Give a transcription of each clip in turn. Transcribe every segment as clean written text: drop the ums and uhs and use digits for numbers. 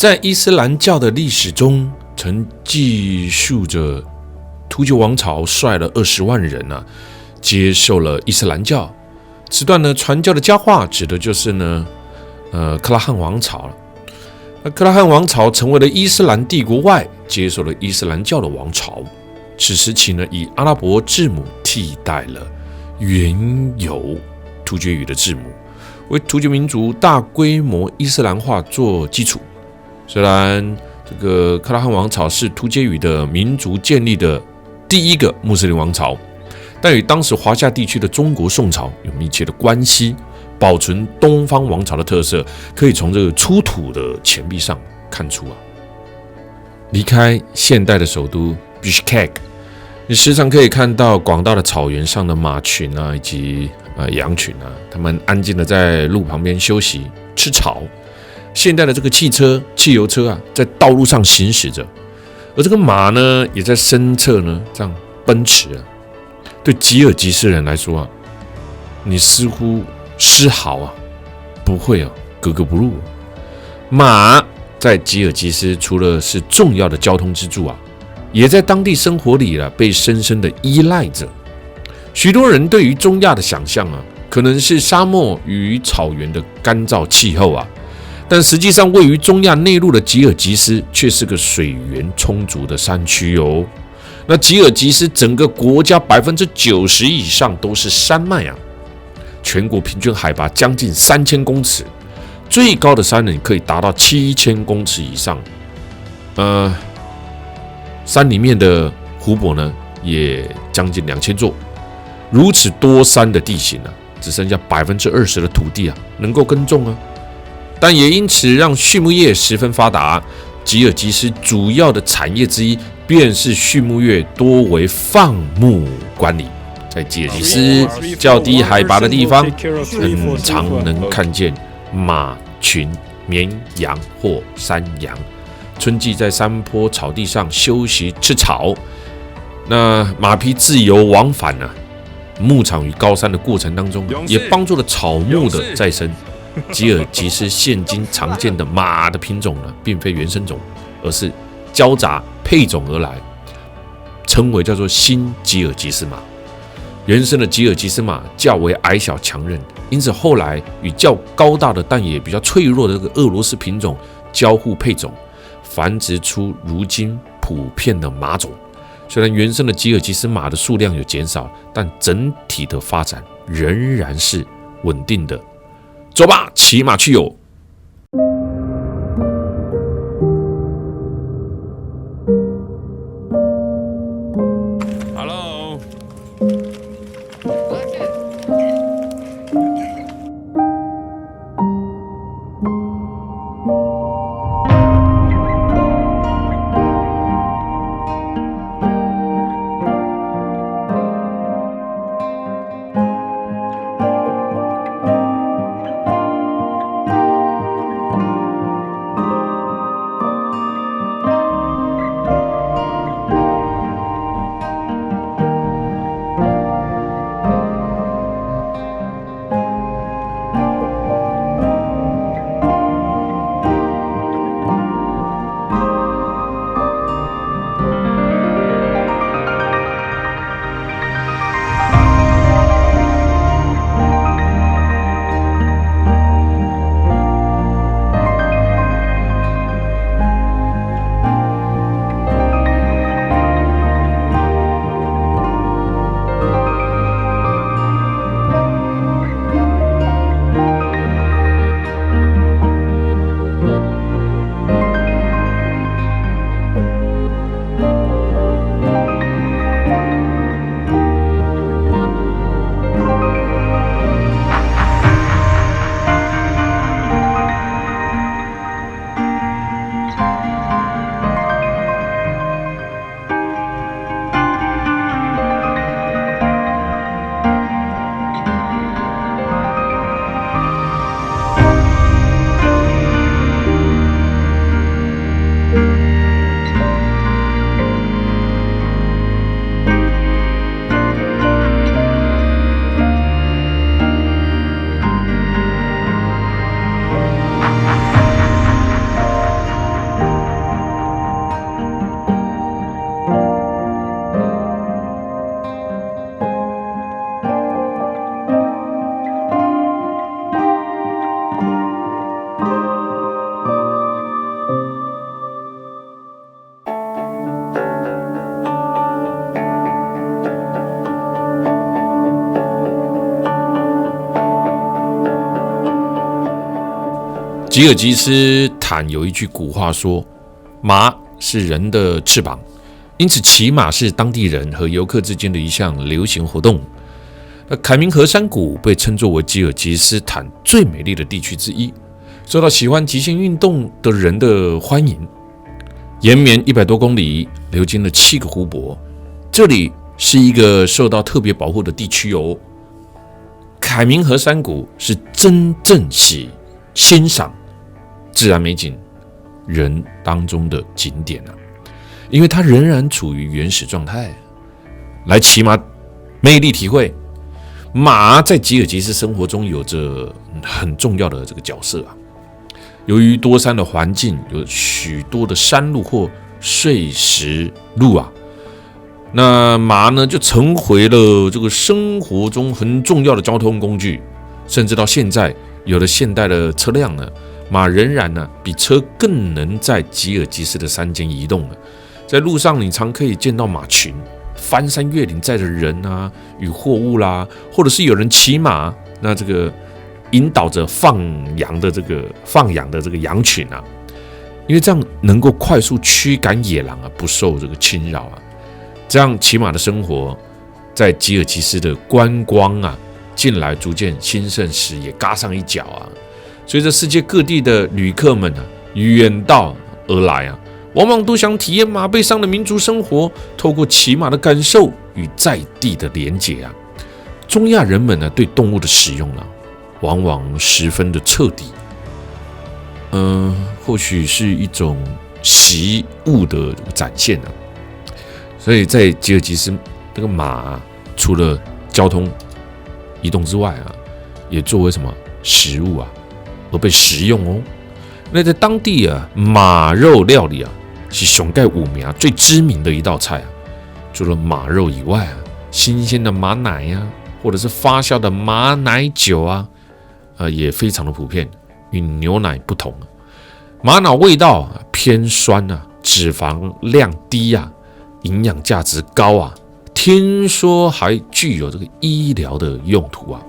在伊斯兰教的历史中，曾记述着突厥王朝率了20万人接受了伊斯兰教。此段呢，传教的佳话指的就是克拉汉王朝了。那克拉汉王朝成为了伊斯兰帝国外接受了伊斯兰教的王朝。此时期呢，以阿拉伯字母替代了原有突厥语的字母，为突厥民族大规模伊斯兰化做基础。虽然这个克拉汉王朝是突厥语的民族建立的第一个穆斯林王朝，但与当时华夏地区的中国宋朝有密切的关系。保存东方王朝的特色，可以从这个出土的钱币上看出离开现代的首都 Bishkek， 你时常可以看到广大的草原上的马群以及羊群他们安静的在路旁边休息吃草。现代的这个汽油车在道路上行驶着，而这个马呢，也在身侧这样奔驰对吉尔吉斯人来说你似乎丝毫不会格格不入。马在吉尔吉斯除了是重要的交通支柱也在当地生活里被深深的依赖着。许多人对于中亚的想象可能是沙漠与草原的干燥气候但实际上位于中亚内陆的吉尔吉斯却是个水源充足的山区那吉尔吉斯整个国家90%以上都是山脉全国平均海拔将近3000公尺，最高的山岭可以达到7000公尺以上。山里面的湖泊呢，也将近2000座。如此多山的地形只剩下20%的土地能够耕种但也因此让畜牧业十分发达。吉尔吉斯主要的产业之一便是畜牧业，多为放牧管理。在吉尔吉斯较低海拔的地方，很常能看见马群、绵羊或山羊，春季在山坡草地上休息吃草。那马匹自由往返牧场与高山的过程当中，也帮助了草木的再生。吉尔吉斯现今常见的马的品种并非原生种，而是交杂配种而来，称为叫做新吉尔吉斯马。原生的吉尔吉斯马较为矮小强韧，因此后来与较高大的但也比较脆弱的这个俄罗斯品种交互配种，繁殖出如今普遍的马种。虽然原生的吉尔吉斯马的数量有减少，但整体的发展仍然是稳定的。走吧，骑马去哟！吉尔吉斯坦有一句古话说，马是人的翅膀，因此骑马是当地人和游客之间的一项流行活动。凯明河山谷被称作为吉尔吉斯坦最美丽的地区之一，受到喜欢极限运动的人的欢迎。延绵100多公里，流经了7个湖泊，这里是一个受到特别保护的地区哦。凯明河山谷是真正欣赏自然美景人当中的景点啊，因为它仍然处于原始状态。来骑马魅力体会，马在吉尔吉斯生活中有着很重要的这个角色啊。由于多山的环境，有许多的山路或碎石路啊，那马呢就成为了这个生活中很重要的交通工具。甚至到现在，有了现代的车辆呢，马仍然呢比车更能在吉尔吉斯的山间移动了。在路上，你常可以见到马群翻山越岭，载着人啊与货物啦，或者是有人骑马，那这个引导着放养的这个羊群啊，因为这样能够快速驱赶野狼啊，不受这个侵扰啊。这样骑马的生活，在吉尔吉斯的观光啊，近来逐渐兴盛时也嘎上一脚啊。随着世界各地的旅客们啊远道而来啊，往往都想体验马背上的民族生活，透过骑马的感受与在地的连结啊。中亚人们呢对动物的使用啊，往往十分的彻底。或许是一种习物的展现啊。所以在吉尔吉斯，这个马啊，除了交通移动之外啊，也作为什么食物啊而被食用哦。那在当地啊，马肉料理啊是上盖5名最知名的一道菜啊。除了马肉以外啊，新鲜的马奶啊，或者是发酵的马奶酒啊，也非常的普遍。与牛奶不同，马脑味道偏酸啊，脂肪量低啊，营养价值高啊，听说还具有这个医疗的用途啊。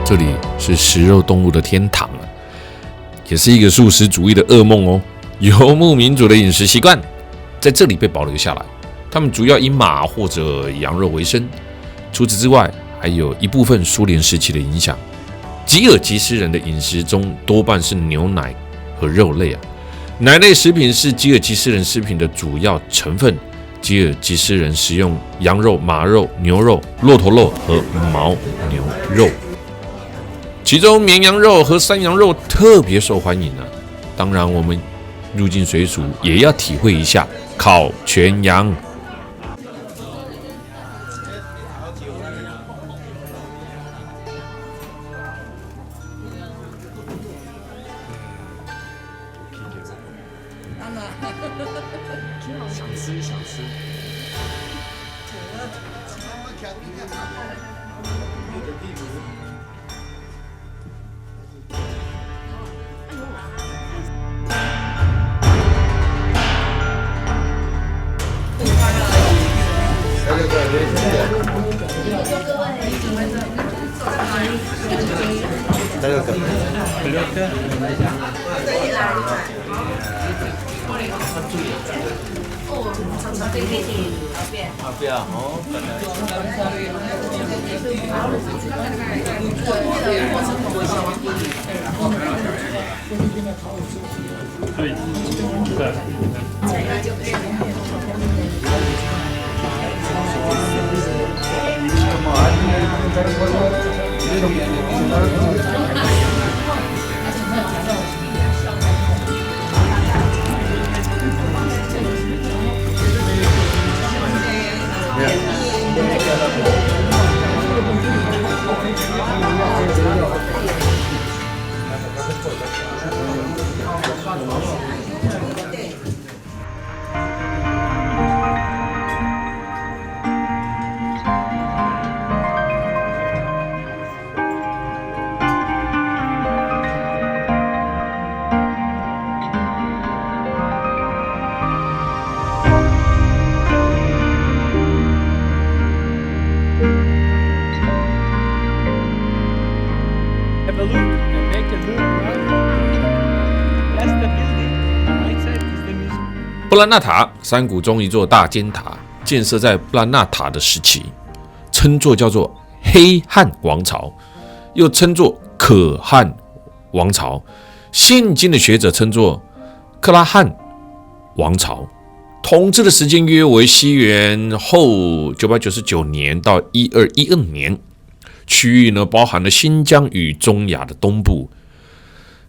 这里是食肉动物的天堂啊，也是一个素食主义的噩梦哦。游牧民族的饮食习惯在这里被保留下来，他们主要以马或者羊肉为生。除此之外，还有一部分苏联时期的影响。吉尔吉斯人的饮食中多半是牛奶和肉类啊，奶类食品是吉尔吉斯人食品的主要成分。吉尔吉斯人食用羊肉、马肉、牛肉、骆驼肉和牦牛肉，其中绵羊肉和山羊肉特别受欢迎啊。当然，我们入境随俗也要体会一下烤全羊。想吃。不要哦，布兰纳塔，山谷中一座大尖塔，建设在布兰纳塔的时期，叫做黑汉王朝，又称作可汗王朝。现今的学者称作克拉汉王朝，统治的时间约为西元后999年到1212年。区域呢包含了新疆与中亚的东部。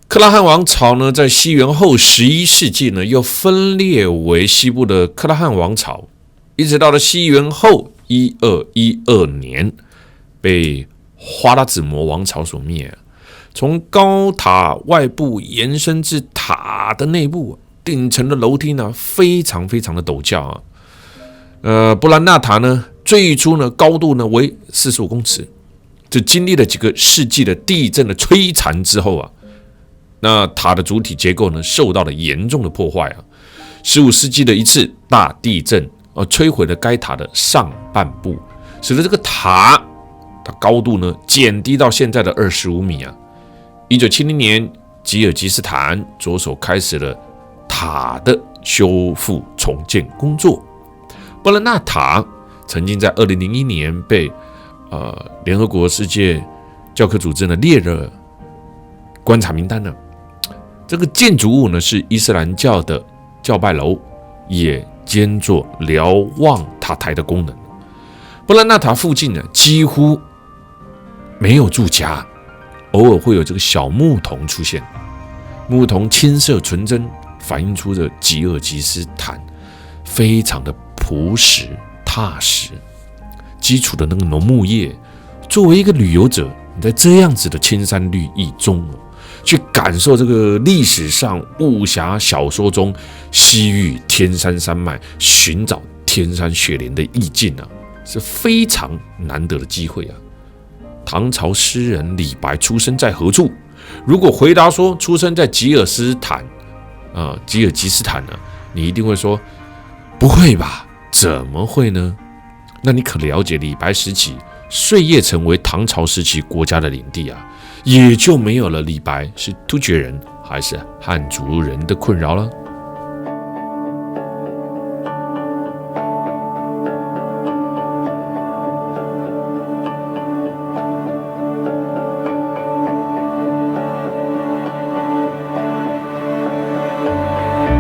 克拉汉王朝呢，在西元后11世纪呢，又分裂为西部的克拉汉王朝，一直到了西元后1212年，被花剌子模王朝所灭。从高塔外部延伸至塔的内部，顶层的楼梯呢，非常非常的陡峭啊。布兰纳塔呢，最初呢高度呢为45公尺，这经历了几个世纪的地震的摧残之后啊。那塔的主体结构呢，受到了严重的破坏啊。15世纪的一次大地震，摧毁了该塔的上半部，使得这个塔它高度呢减低到现在的25米啊。1970年，吉尔吉斯斯坦着手开始了塔的修复重建工作。布兰纳塔曾经在2001年被联合国世界教科组织呢列入观察名单了。这个建筑物呢是伊斯兰教的教拜楼，也兼做瞭望塔台的功能。布兰纳塔附近呢几乎没有住家，偶尔会有这个小牧童出现。牧童青色纯真，反映出了吉尔吉斯坦非常的朴实踏实。基础的那个农牧业，作为一个旅游者，你在这样子的青山绿意中去感受这个历史上武侠小说中西域天山山脉寻找天山雪莲的意境啊，是非常难得的机会啊。唐朝诗人李白出生在何处？如果回答说出生在吉尔吉斯坦呢，你一定会说不会吧？怎么会呢？那你可了解李白时期碎叶成为唐朝时期国家的领地啊，也就没有了李白是突厥人还是汉族人的困扰了。